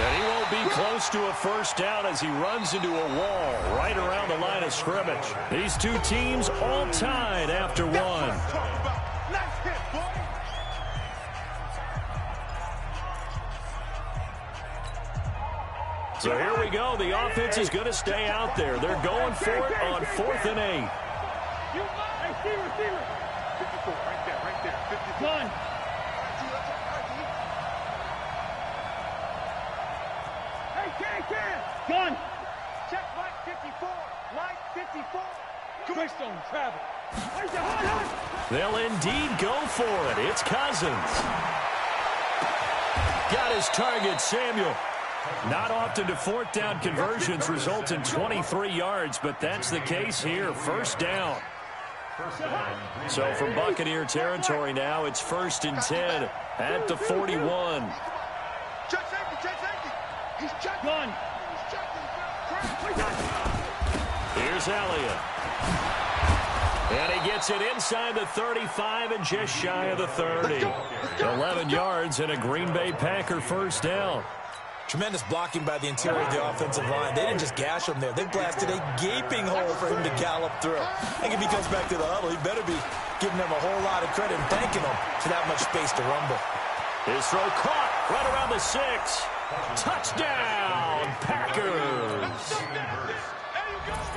And he won't be close to a first down as he runs into a wall right around the line of scrimmage. These two teams all tied after one. So here we go. The offense is going to stay out there. They're going for it on 4th and 8. One. Gun. Check light 54. Light 54. Greystone, travel. They'll indeed go for it. It's Cousins. Got his target, Samuel. Not often do 4th down conversions result in 23 yards, but that's the case here. First down. So from Buccaneer territory now, it's 1st and 10 at the 41. Check safety, check safety. He's checking. Gun. Here's Elliott. And he gets it inside the 35 and just shy of the 30. 11 yards and a Green Bay Packer first down. Tremendous blocking by the interior of the offensive line. They didn't just gash him there. They blasted a gaping hole for him to gallop through. I think if he comes back to the huddle, he better be giving them a whole lot of credit and thanking them for that much space to rumble. His throw caught right around the 6. Touchdown, Packers.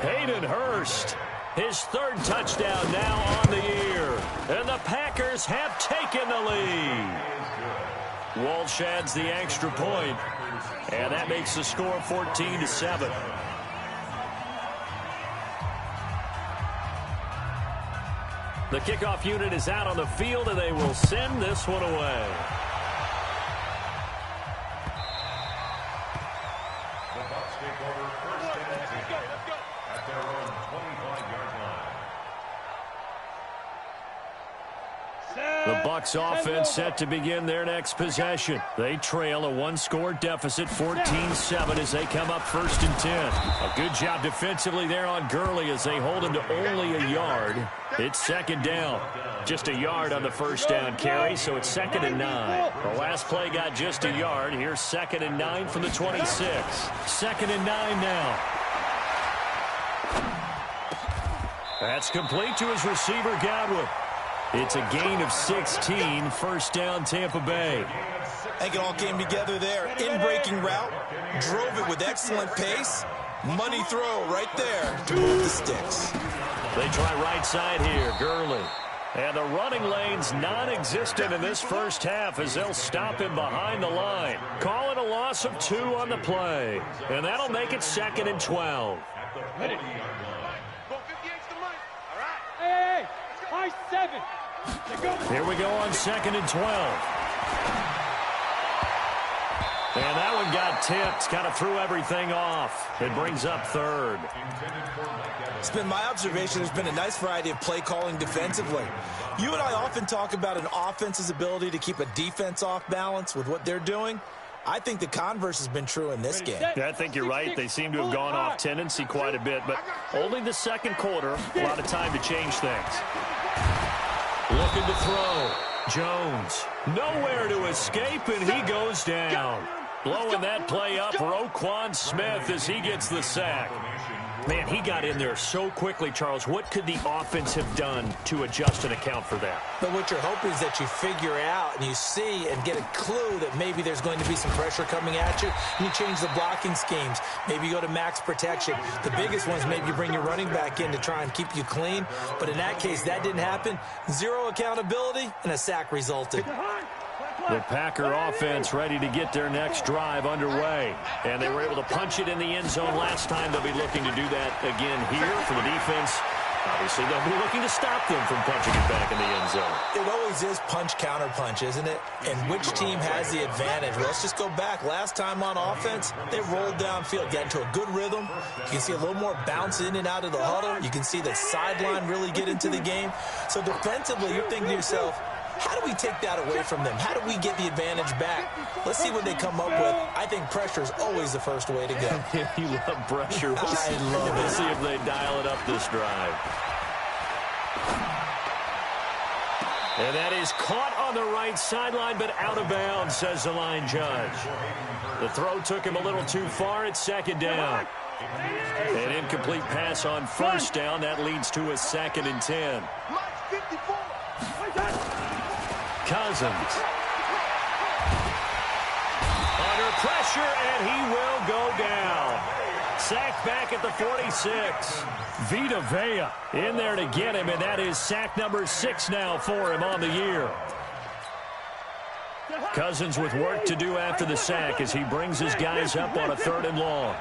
Hayden Hurst, his 3rd touchdown now on the year. And the Packers have taken the lead. Walsh adds the extra point, and that makes the score 14-7. The kickoff unit is out on the field, and they will send this one away. The Bucs take over 1st and 10 at their own 25-yard line. The Bucs offense set to begin their next possession. They trail a 1-score deficit, 14-7, as they come up 1st and 10. A good job defensively there on Gurley as they hold him to only a yard. It's 2nd down. Just a yard on the first down carry, so it's 2nd and 9. The last play got just a yard. Here's 2nd and 9 from the 26. 2nd and 9 now. That's complete to his receiver, Godwin. It's a gain of 16, first down Tampa Bay. I think it all came together there. In-breaking route, drove it with excellent pace. Money throw right there to move the sticks. They try right side here, Gurley. And the running lane's non-existent in this first half as they'll stop him behind the line. Call it a loss of 2 on the play. And that'll make it 2nd and 12. Ready. Go 58's the money. All right. Hey, high 7. Here we go on 2nd and 12. And that one got tipped, kind of threw everything off. It brings up 3rd. It's been my observation there's been a nice variety of play calling defensively. You and I often talk about an offense's ability to keep a defense off balance with what they're doing. I think the converse has been true in this game. Yeah, I think you're right. They seem to have gone off tendency quite a bit, but only the 2nd quarter, a lot of time to change things. Looking to throw. Jones. Nowhere to escape, and he goes down. Blowing that play up, Roquan Smith, as he gets the sack. Man, he got in there so quickly, Charles. What could the offense have done to adjust and account for that? But what you're hoping is that you figure out and you see and get a clue that maybe there's going to be some pressure coming at you. And you change the blocking schemes. Maybe you go to max protection. The biggest one is maybe you bring your running back in to try and keep you clean. But in that case, that didn't happen. 0 accountability, and a sack resulted. The Packer offense ready to get their next drive underway. And they were able to punch it in the end zone last time. They'll be looking to do that again here for the defense. Obviously, they'll be looking to stop them from punching it back in the end zone. It always is punch-counter-punch, isn't it? And which team has the advantage? Let's just go back. Last time on offense, they rolled downfield, got into a good rhythm. You can see a little more bounce in and out of the huddle. You can see the sideline really get into the game. So defensively, you're thinking to yourself, how do we take that away from them? How do we get the advantage back? Let's see what they come up with. I think pressure is always the first way to go. You love pressure. I love it. We'll see if they dial it up this drive. And that is caught on the right sideline, but out of bounds, says the line judge. The throw took him a little too far at second down. An incomplete pass on first down. That leads to a 2nd and 10. Cousins. Under pressure, and he will go down. Sacked back at the 46. Vita Vea in there to get him, and that is sack number 6 now for him on the year. Cousins with work to do after the sack as he brings his guys up on a 3rd and long.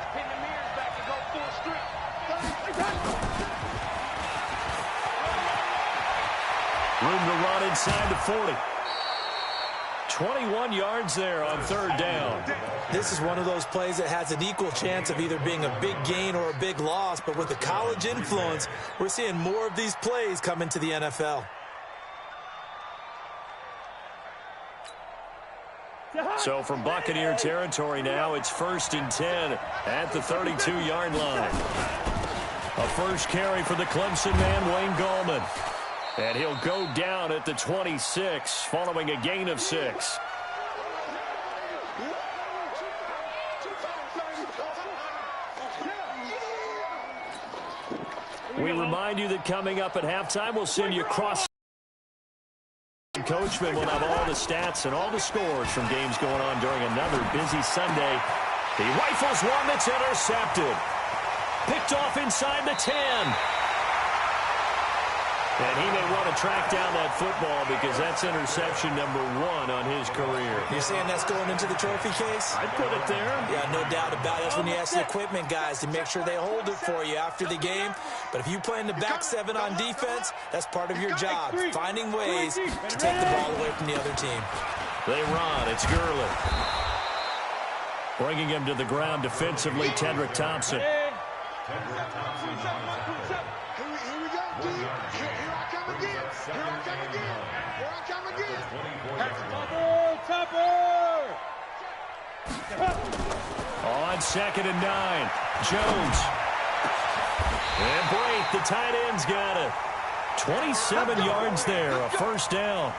Room to run inside the 40. 21 yards there on 3rd down. This is one of those plays that has an equal chance of either being a big gain or a big loss, but with the college influence, we're seeing more of these plays come into the NFL. So from Buccaneer territory now, it's 1st and 10 at the 32-yard line. A first carry for the Clemson man, Wayne Gallman. And he'll go down at the 26 following a gain of 6. We remind you that coming up at halftime, we'll send you across. Coachman will have all the stats and all the scores from games going on during another busy Sunday. He rifles one that's intercepted. Picked off inside the 10. And he may want to track down that football because that's interception number 1 on his career. You're saying that's going into the trophy case? I'd put it there. Yeah, no doubt about it. That's when you ask the equipment guys to make sure they hold it for you after the game. But if you play in the back 7 on defense, that's part of your job, finding ways to take the ball away from the other team. They run. It's Gurley. Bringing him to the ground defensively, Tedrick Thompson. On 2nd and 9, Jones. And Brake, the tight end's got it. 27 yards there, a first down.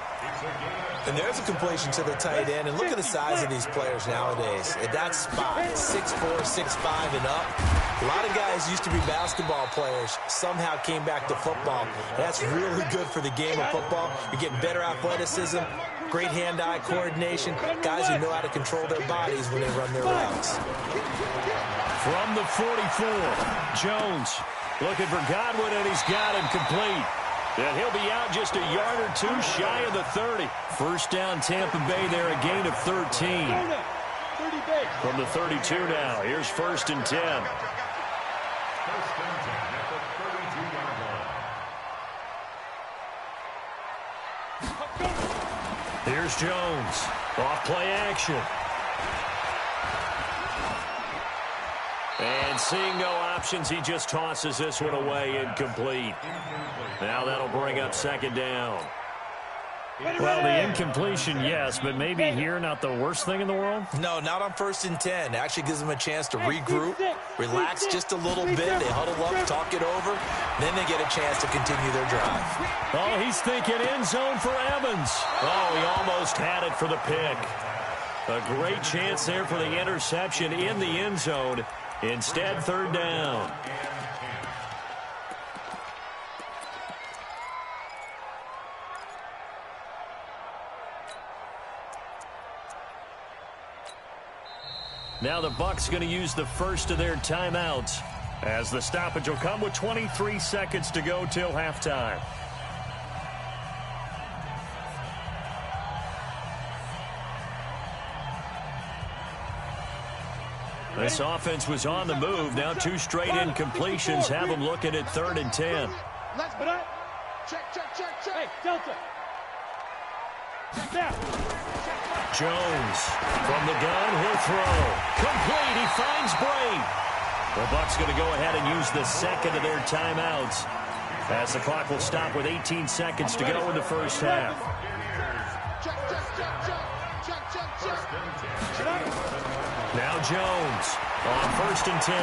And there's a completion to the tight end. And look at the size of these players nowadays. At that spot, 6'4", 6'5", and up. A lot of guys used to be basketball players, somehow came back to football. That's really good for the game of football. You're getting better athleticism, great hand-eye coordination, guys who know how to control their bodies when they run their routes. From the 44, Jones looking for Godwin, and he's got him complete. And he'll be out just a yard or 2 shy of the 30. First down, Tampa Bay there, a gain of 13. From the 32 now, here's 1st and 10. Here's Jones. Off play action. And seeing no options, he just tosses this one away, incomplete. Now that'll bring up 2nd down. Well, the incompletion, yes, but maybe here not the worst thing in the world? No, not on 1st and 10. Actually gives them a chance to regroup, relax just a little bit. They huddle up, talk it over. Then they get a chance to continue their drive. Oh, he's thinking end zone for Evans. Oh, he almost had it for the pick. A great chance there for the interception in the end zone. Instead, 3rd down. Now the Bucs going to use the first of their timeouts as the stoppage will come with 23 seconds to go till halftime. This offense was on the move. Now 2 straight incompletions have them looking at 3rd and 10. Hey, Delta. Jones from the gun, he'll throw. Complete, he finds Brake. The Bucs going to go ahead and use the second of their timeouts as the clock will stop with 18 seconds to go in the first half. Now Jones on 1st and 10.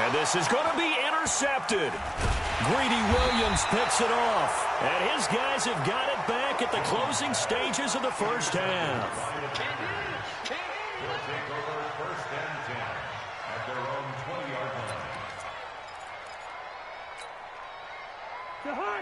And this is going to be intercepted. Greedy Williams picks it off. And his guys have got it back at the closing stages of the first half. Will take over first and 10 at their own 20-yard line.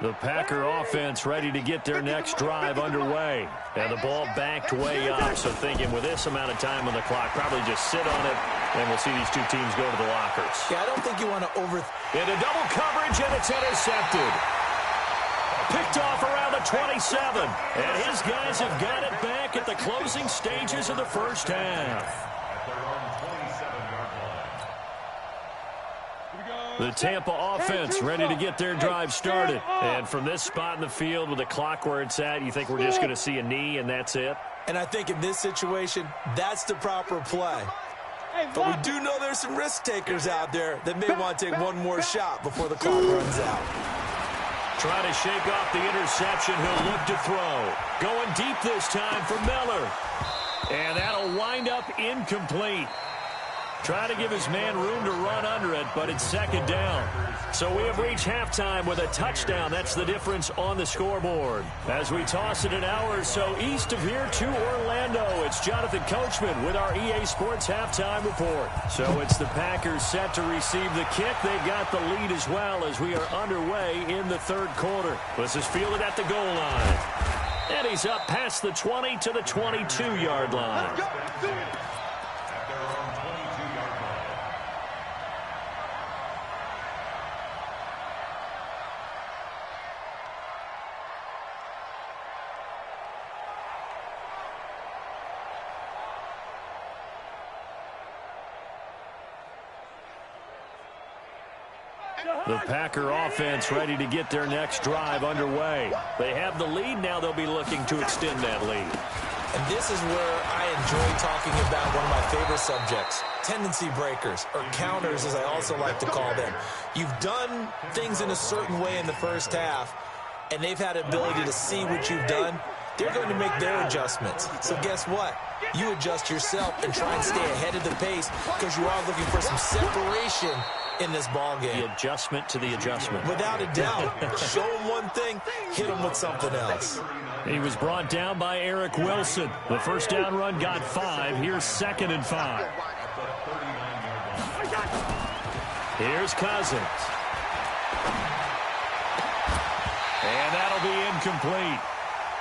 The Packer offense ready to get their next drive underway. And the ball backed way up. So thinking with this amount of time on the clock, probably just sit on it, and we'll see these two teams go to the lockers. Yeah, I don't think you want to Into double coverage, and it's intercepted. Picked off around the 27. And his guys have got it back at the closing stages of the first half. At their own 27-yard line. The Tampa offense ready to get their drive started. And from this spot in the field with the clock where it's at, you think we're just going to see a knee and that's it? And I think in this situation, that's the proper play. But we do know there's some risk takers out there that may want to take one more shot before the clock runs out. Trying to shake off the interception. He'll look to throw. Going deep this time for Miller. And that'll wind up incomplete. Trying to give his man room to run under it, but it's second down. So we have reached halftime with a touchdown. That's the difference on the scoreboard. As we toss it an hour or so east of here to Orlando, it's Jonathan Coachman with our EA Sports Halftime Report. So it's the Packers set to receive the kick. They've got the lead as well as we are underway in the third quarter. This is fielded at the goal line. And he's up past the 20 to the 22-yard line. The Packer offense ready to get their next drive underway. They have the lead. Now they'll be looking to extend that lead. And this is where I enjoy talking about one of my favorite subjects, tendency breakers, or counters as I also like to call them. You've done things in a certain way in the first half, and they've had the ability to see what you've done. They're going to make their adjustments. So guess what? You adjust yourself and try and stay ahead of the pace because you are looking for some separation in this ball game. The adjustment to the adjustment. Without a doubt. Show them one thing, hit them with something else. He was brought down by Eric Wilson. The first down run got 5. Here's 2nd and 5. Here's Cousins. And that'll be incomplete.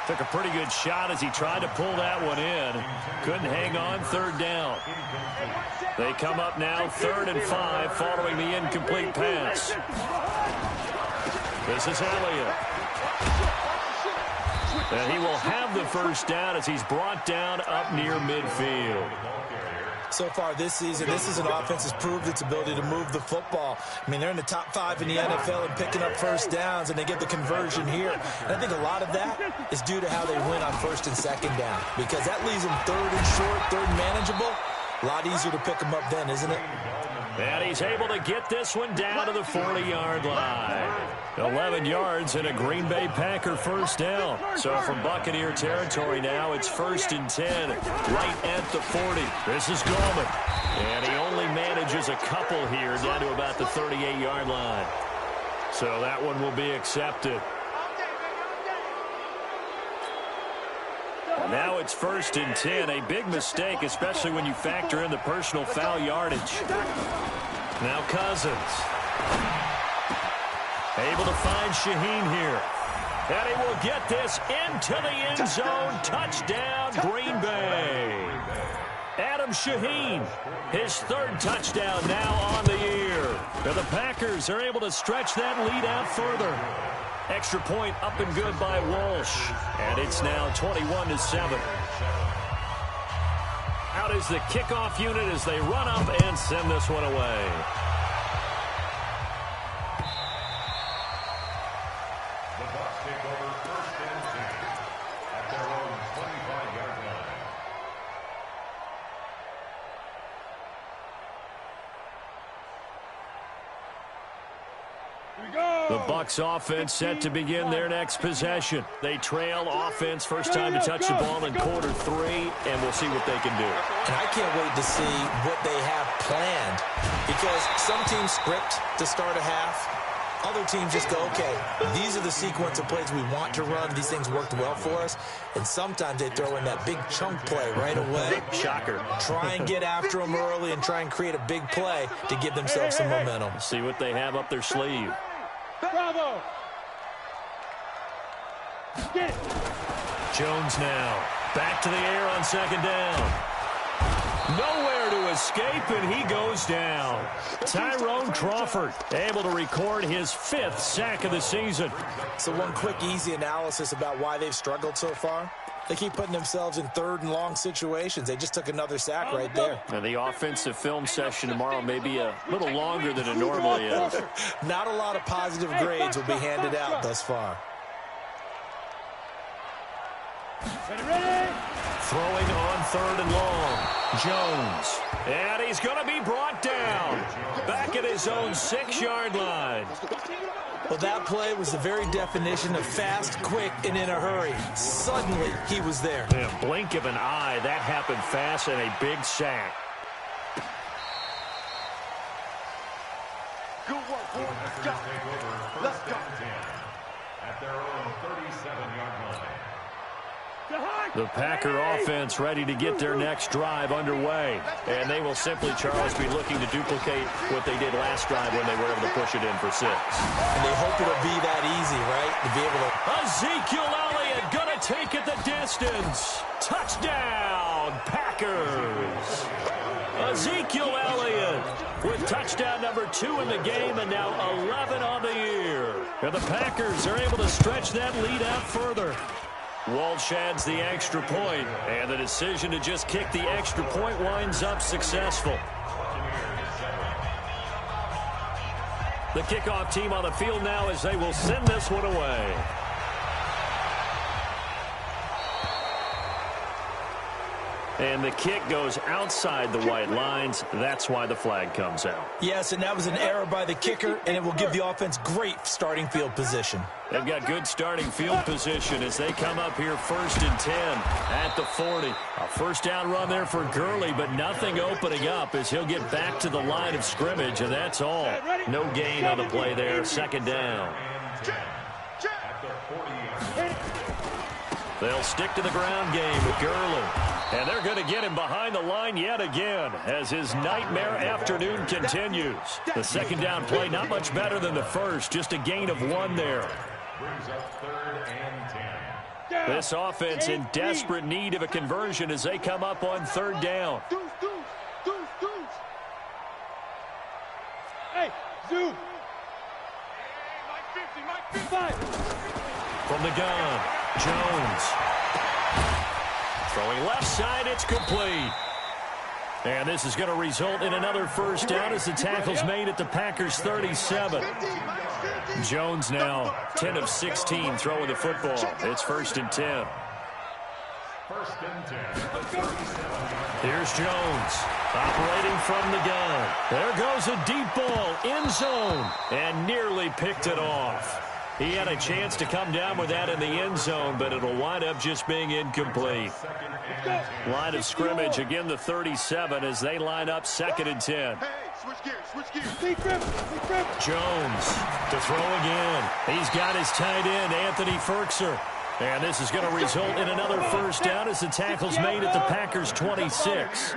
Took a pretty good shot as he tried to pull that one in. Couldn't hang on. 3rd down. They come up now 3rd and 5 following the incomplete pass. This is Elliott. And he will have the first down as he's brought down up near midfield. So far this season, this is an offense that's proved its ability to move the football. I mean, they're in the top 5 in the NFL in picking up first downs, and they get the conversion here. And I think a lot of that is due to how they win on 1st and 2nd down, because that leaves them 3rd and short, 3rd and manageable. A lot easier to pick them up then, isn't it? And he's able to get this one down to the 40-yard line. 11 yards and a Green Bay Packer first down. So from Buccaneer territory now, it's 1st and 10, right at the 40. This is Gallman. And he only manages a couple here down to about the 38-yard line. So that one will be accepted. Now it's 1st and 10, a big mistake, especially when you factor in the personal foul yardage. Now Cousins. Able to find Shaheen here. And he will get this into the end zone. Touchdown, Green Bay. Adam Shaheen, his 3rd touchdown now on the year. And the Packers are able to stretch that lead out further. Extra point up and good by Walsh. And it's now 21-7. Out is the kickoff unit as they run up and send this one away. The Bucs take over 1st and 10 at their own 25-yard line. The Bucs offense set to begin their next possession. They trail offense, first time to touch the ball in quarter 3, and we'll see what they can do. And I can't wait to see what they have planned, because some teams script to start a half, Other teams just go, okay, these are the sequence of plays we want to run. These things worked well for us. And sometimes they throw in that big chunk play right away. Shocker. Try and get after them early and try and create a big play to give themselves some momentum. See what they have up their sleeve. Bravo. Get it. Jones now. Back to the air on second down. Nowhere to escape, and he goes down. Tyrone Crawford able to record his 5th sack of the season. So one quick, easy analysis about why they've struggled so far. They keep putting themselves in 3rd and long situations. They just took another sack right there. Now, the offensive film session tomorrow may be a little longer than it normally is. Not a lot of positive grades will be handed out thus far. Ready? Throwing on 3rd and long. Jones. And he's going to be brought down. Back at his own 6-yard line. Well, that play was the very definition of fast, quick, and in a hurry. Suddenly, he was there. In a blink of an eye, that happened fast and a big sack. Good work, boys. Let's go. Let's go. At their own 37-yard line. The Packer offense ready to get their next drive underway. And they will simply, Charles, be looking to duplicate what they did last drive when they were able to push it in for 6. And they hope it'll be that easy, right? To be able to... Ezekiel Elliott gonna take it the distance. Touchdown, Packers. Ezekiel Elliott with touchdown number 2 in the game and now 11 on the year. And the Packers are able to stretch that lead out further. Walsh adds the extra point, and the decision to just kick the extra point winds up successful. The kickoff team on the field now as they will send this one away. And the kick goes outside the white lines. That's why the flag comes out. Yes, and that was an error by the kicker, and it will give the offense great starting field position. They've got good starting field position as they come up here 1st and 10 at the 40. A first down run there for Gurley, but nothing opening up as he'll get back to the line of scrimmage, and that's all. No gain on the play there. 2nd down. They'll stick to the ground game with Gurley. And they're going to get him behind the line yet again as his nightmare afternoon continues. The 2nd down play not much better than the first, just a gain of 1 there. Brings up 3rd and 10. This offense in desperate need of a conversion as they come up on 3rd down. Deuce. Hey, zoom. Mike 50. From the gun, Jones. Throwing left side, it's complete. And this is going to result in another first down as the tackle's made at the Packers' 37. Jones now 10 of 16 throwing the football. It's 1st and 10. 1st and 10. Here's Jones operating from the gun. There goes a deep ball, end zone, and nearly picked it off. He had a chance to come down with that in the end zone, but it'll wind up just being incomplete. Line of scrimmage, again the 37 as they line up 2nd and 10. Hey, switch gears. Jones to throw again. He's got his tight end, Anthony Ferkser. And this is going to result in another first down as the tackle's made at the Packers' 26.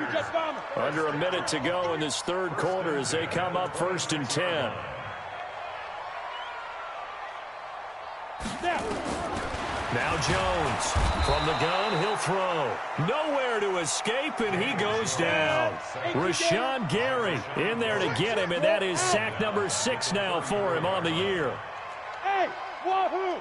Under a minute to go in this 3rd quarter as they come up 1st and 10. Now Jones from the gun, he'll throw. Nowhere to escape, and he goes down. Rashawn Gary in there to get him, and that is sack number 6 now for him on the year. Hey, wahoo!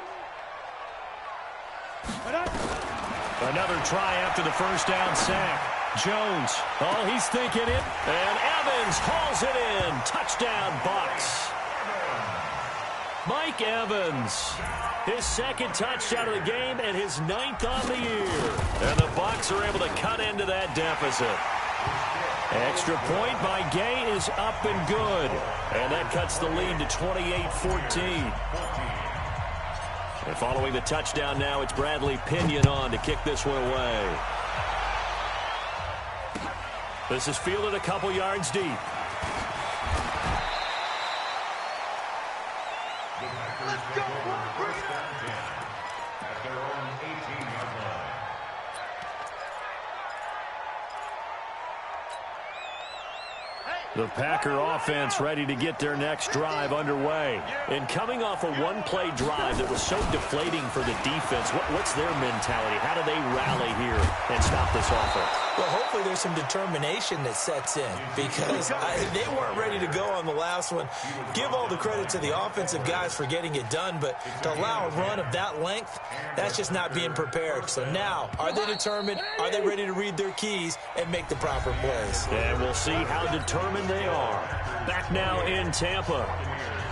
Another try after the first down sack. Jones, oh, he's thinking it, and Evans hauls it in. Touchdown, Bucs. Mike Evans, his 2nd touchdown of the game and his 9th on the year. And the Bucs are able to cut into that deficit. Extra point by Gay is up and good. And that cuts the lead to 28-14. And following the touchdown now, it's Bradley Pinion on to kick this one away. This is fielded a couple yards deep. Let's go. Bring it up. At their own 18-yard line. The Packer offense ready to get their next drive underway. And coming off a one-play drive that was so deflating for the defense, what's their mentality? How do they rally here and stop this offense? Well, hopefully there's some determination that sets in because they weren't ready to go on the last one. Give all the credit to the offensive guys for getting it done, but to allow a run of that length, that's just not being prepared. So now, are they determined? Are they ready to read their keys and make the proper plays? And we'll see how determined they are. Back now in Tampa.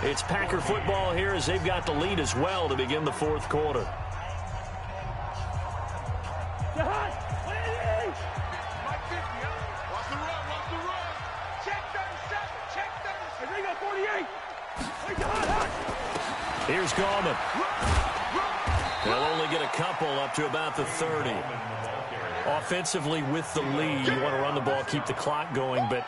It's Packer football here as they've got the lead as well to begin the fourth quarter. Here's Gallman. They'll only get a couple up to about the 30. Offensively with the lead, you want to run the ball, keep the clock going, but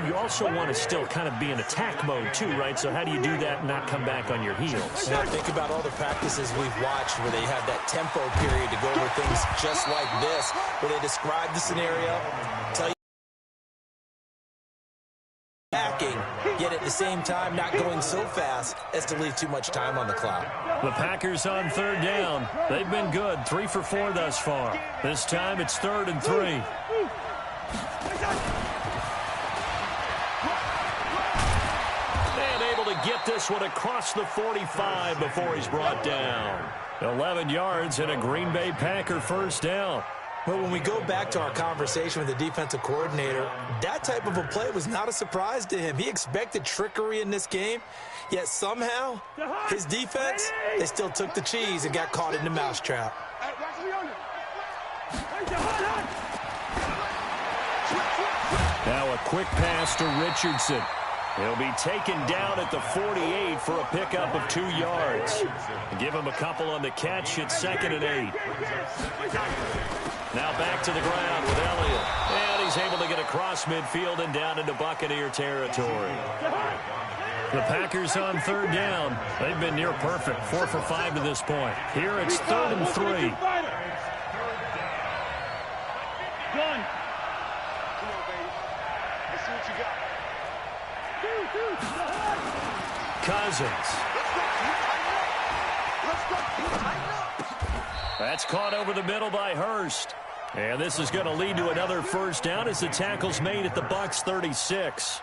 you also want to still kind of be in attack mode too, right? So how do you do that and not come back on your heels? Now think about all the practices we've watched where they have that tempo period to go over things just like this, where they describe the scenario, tell you backing, yet at the same time not going so fast as to leave too much time on the clock. The Packers on third down. They've been good, 3 for 4 thus far. This time it's 3rd and 3. And able to get this one across the 45 before he's brought down. 11 yards and a Green Bay Packer first down. Well, when we go back to our conversation with the defensive coordinator, that type of a play was not a surprise to him. He expected trickery in this game, yet somehow his defense, they still took the cheese and got caught in the mousetrap. Now a quick pass to Richardson. He'll be taken down at the 48 for a pickup of 2 yards. Give him a couple on the catch. It's 2nd and 8. Now back to the ground with Elliott. And he's able to get across midfield and down into Buccaneer territory. The Packers on third down. They've been near perfect. 4 for 5 to this point. Here it's 3rd and 3. Gun. Come on, baby. Let's see what you got. Cousins. That's caught over the middle by Hurst. And this is going to lead to another first down as the tackle's made at the Bucs 36.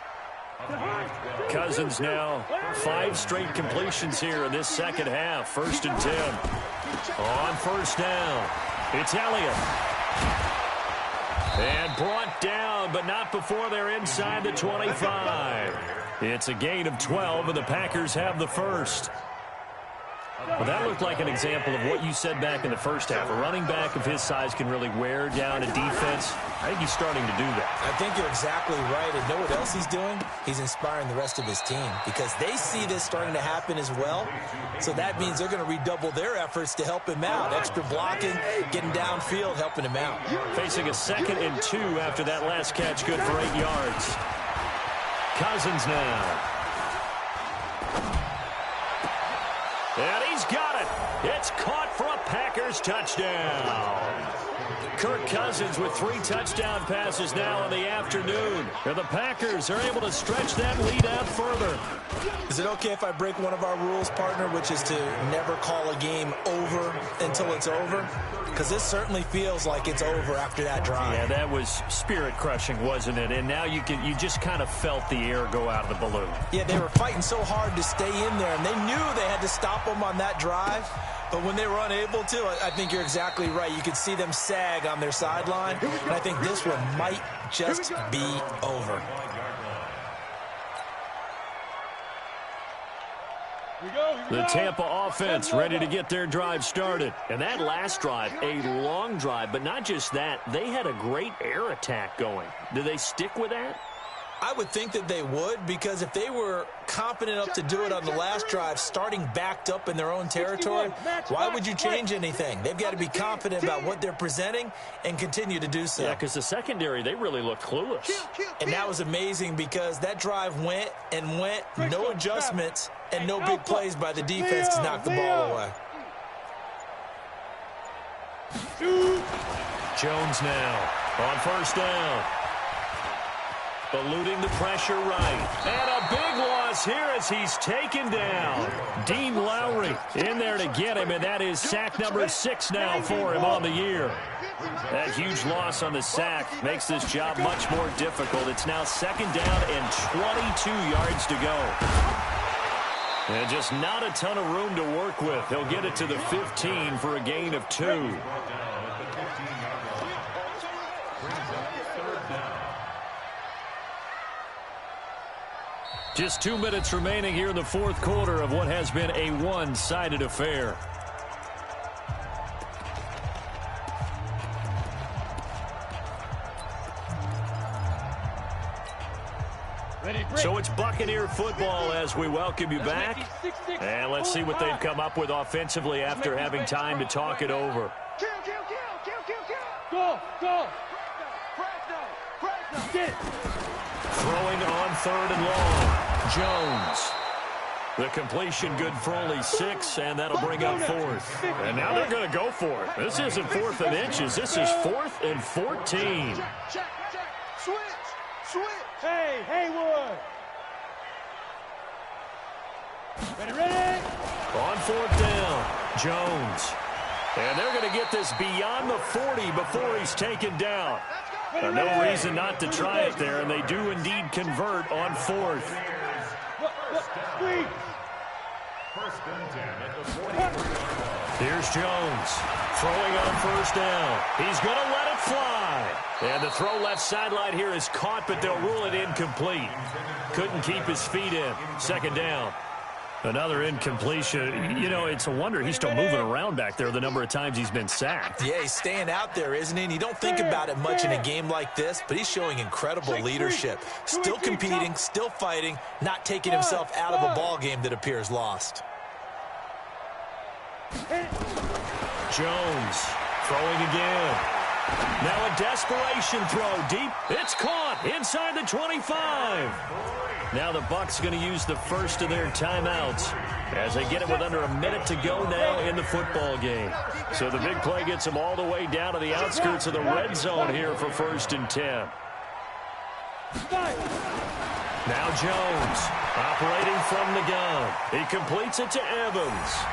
Cousins now 5 straight completions here in this second half. 1st and 10. On first down, it's Elliott. And brought down, but not before they're inside the 25. It's a gain of 12, and the Packers have the first. Well, that looked like an example of what you said back in the first half. A running back of his size can really wear down a defense. I think he's starting to do that. I think you're exactly right. And know what else he's doing? He's inspiring the rest of his team because they see this starting to happen as well. So that means they're going to redouble their efforts to help him out. Extra blocking, getting downfield, helping him out. Facing a 2nd and 2 after that last catch, good for 8 yards. Cousins now. And he's got it. It's caught for a Packers touchdown. Kirk Cousins with 3 touchdown passes now in the afternoon. And the Packers are able to stretch that lead out further. Is it okay if I break one of our rules, partner, which is to never call a game over until it's over? Because this certainly feels like it's over after that drive. Yeah, that was spirit-crushing, wasn't it? And now you just kind of felt the air go out of the balloon. Yeah, they were fighting so hard to stay in there, and they knew they had to stop them on that drive. But when they were unable to, I think you're exactly right. You could see them sag on their sideline, and I think this one might just be over. The Tampa offense ready to get their drive started. And that last drive, a long drive, but not just that, they had a great air attack going. Do they stick with that? I would think that they would, because if they were confident enough to do it on the last drive, starting backed up in their own territory, why would you change anything? They've got to be confident about what they're presenting and continue to do so. Yeah, because the secondary, they really looked clueless. And that was amazing because that drive went and went, no adjustments, and no big plays by the defense to knock the ball away. Jones now on first down. Eluding the pressure right. And a big loss here as he's taken down. Dean Lowry in there to get him, and that is sack number 6 now for him on the year. That huge loss on the sack makes this job much more difficult. It's now 2nd down and 22 yards to go. And just not a ton of room to work with. He'll get it to the 15 for a gain of 2. Just 2 minutes remaining here in the fourth quarter of what has been a one-sided affair. So it's Buccaneer football as we welcome you back. And let's see what they've come up with offensively after having time to talk it over. Go! Throwing on 3rd and long. Jones. The completion good for only 6, and that'll bring up 4th. And now they're going to go for it. This isn't 4th and inches. This is 4th and 14. Check. Switch. Hey, Haywood! Ready? On 4th down, Jones. And they're going to get this beyond the 40 before he's taken down. No reason not to try it there, and they do indeed convert on 4th. Here's Jones throwing on 1st down. He's going to let it fly. And the throw left sideline here is caught, but they'll rule it incomplete. Couldn't keep his feet in. 2nd down. Another incompletion. You know, it's a wonder he's still moving around back there the number of times he's been sacked. Yeah, he's staying out there, isn't he? And you don't think about it much in a game like this, but he's showing incredible leadership. Still competing, still fighting, not taking himself out of a ball game that appears lost. Jones throwing again. Now a desperation throw deep. It's caught inside the 25. Now the Bucs going to use the first of their timeouts as they get it with under a minute to go now in the football game. So the big play gets them all the way down to the outskirts of the red zone here for 1st and 10. Now Jones operating from the gun. He completes it to Evans.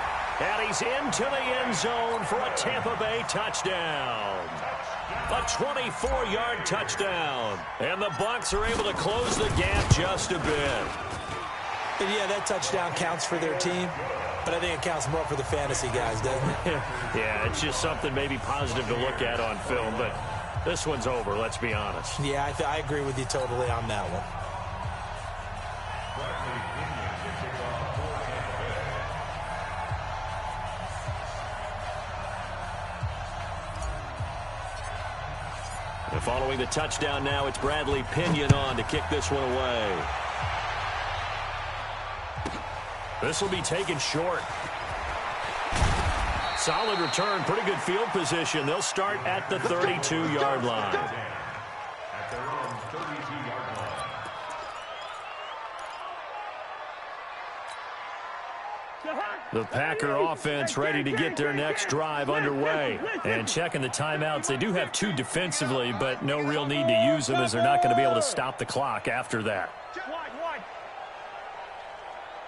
And he's into the end zone for a Tampa Bay touchdown. A 24-yard touchdown. And the Bucs are able to close the gap just a bit. And yeah, that touchdown counts for their team, but I think it counts more for the fantasy guys, doesn't it? Yeah, it's just something maybe positive to look at on film, but this one's over, let's be honest. Yeah, I agree with you totally on that one. And following the touchdown now, it's Bradley Pinion on to kick this one away. This will be taken short. Solid return, pretty good field position. They'll start at the 32-yard line. At their own 32-yard line. The Packer offense ready to get their next drive underway. And checking the timeouts, they do have 2 defensively, but no real need to use them as they're not going to be able to stop the clock after that.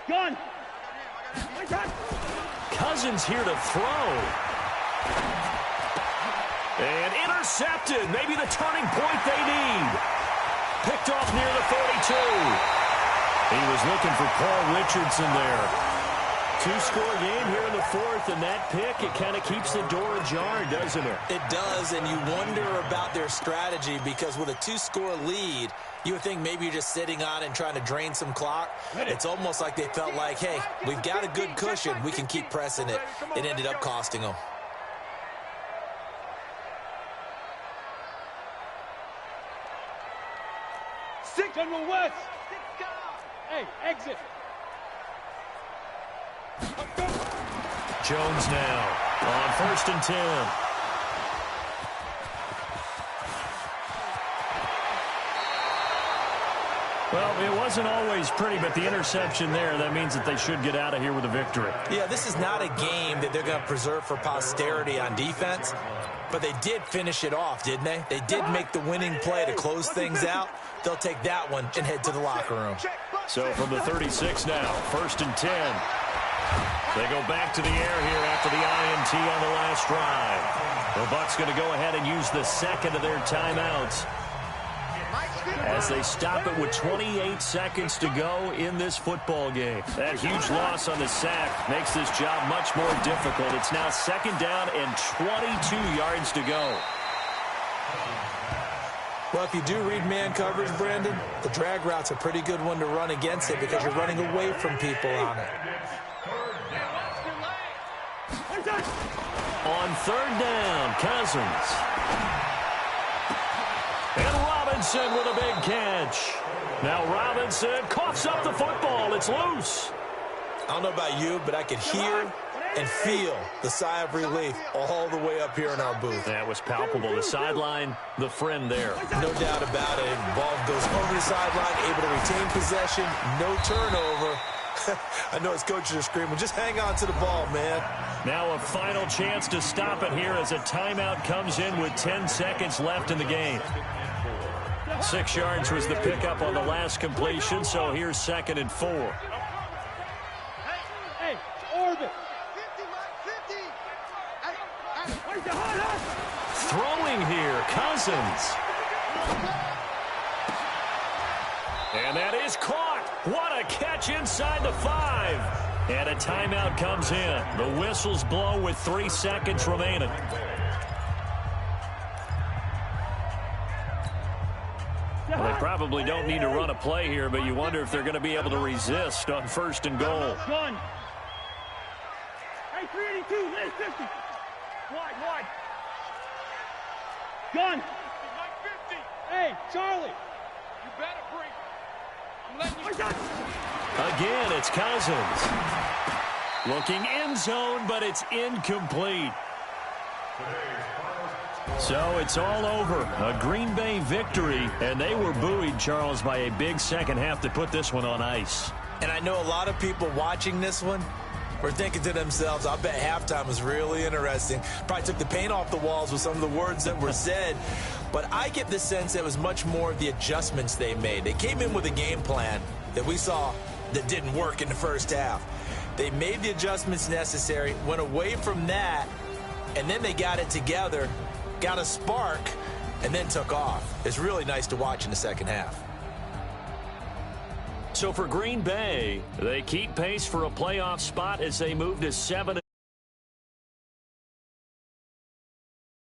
Gun! Cousins here to throw. And intercepted. Maybe the turning point they need. Picked off near the 42. He was looking for Paul Richardson there. 2-score game here in the fourth, and that pick, it kind of keeps the door ajar, doesn't it? It does, and you wonder about their strategy because with a 2-score lead, you would think maybe you're just sitting on it and trying to drain some clock. It's almost like they felt like, hey, we've got a good cushion. We can keep pressing it. It ended up costing them. General West! Hey, exit! Jones now on 1st and 10. Well, it wasn't always pretty, but the interception there, that means that they should get out of here with a victory. Yeah, this is not a game that they're going to preserve for posterity on defense, but they did finish it off, didn't they? They did make the winning play to close things out. They'll take that one and head to the locker room. So from the 36 now, 1st and 10. They go back to the air here after the INT on the last drive. The Bucs going to go ahead and use the second of their timeouts as they stop it with 28 seconds to go in this football game. That huge loss on the sack makes this job much more difficult. It's now 2nd down and 22 yards to go. Well, if you do read man coverage, Brandon, the drag route's a pretty good one to run against it because you're running away from people on it. On 3rd down, Cousins. And Robinson with a big catch. Now Robinson coughs up the football. It's loose. I don't know about you, but I could hear and feel the sigh of relief all the way up here in our booth. That was palpable. The sideline, the friend there. No doubt about it. Ball goes over the sideline, able to retain possession, no turnover. I know his coaches are screaming, just hang on to the ball, man. Now a final chance to stop it here as a timeout comes in with 10 seconds left in the game. 6 yards was the pickup on the last completion, so here's 2nd and 4. Hey, orbit. 50, 50. Throwing here, Cousins. And that is caught. What a catch inside the 5. And a timeout comes in. The whistles blow with 3 seconds remaining. Well, they probably don't need to run a play here, but you wonder if they're going to be able to resist on 1st and goal. Gun. Hey, 382, left 50. Wide. Gun. Hey, Charlie. You better bring. I'm letting you. Again, it's Cousins. Looking end zone, but it's incomplete. So it's all over. A Green Bay victory, and they were buoyed, Charles, by a big second half to put this one on ice. And I know a lot of people watching this one were thinking to themselves, I bet halftime was really interesting. Probably took the paint off the walls with some of the words that were said. But I get the sense it was much more of the adjustments they made. They came in with a game plan that we saw that didn't work in the first half. They made the adjustments necessary, went away from that, and then they got it together, got a spark, and then took off. It's really nice to watch in the second half. So for Green Bay, they keep pace for a playoff spot as they move to 7.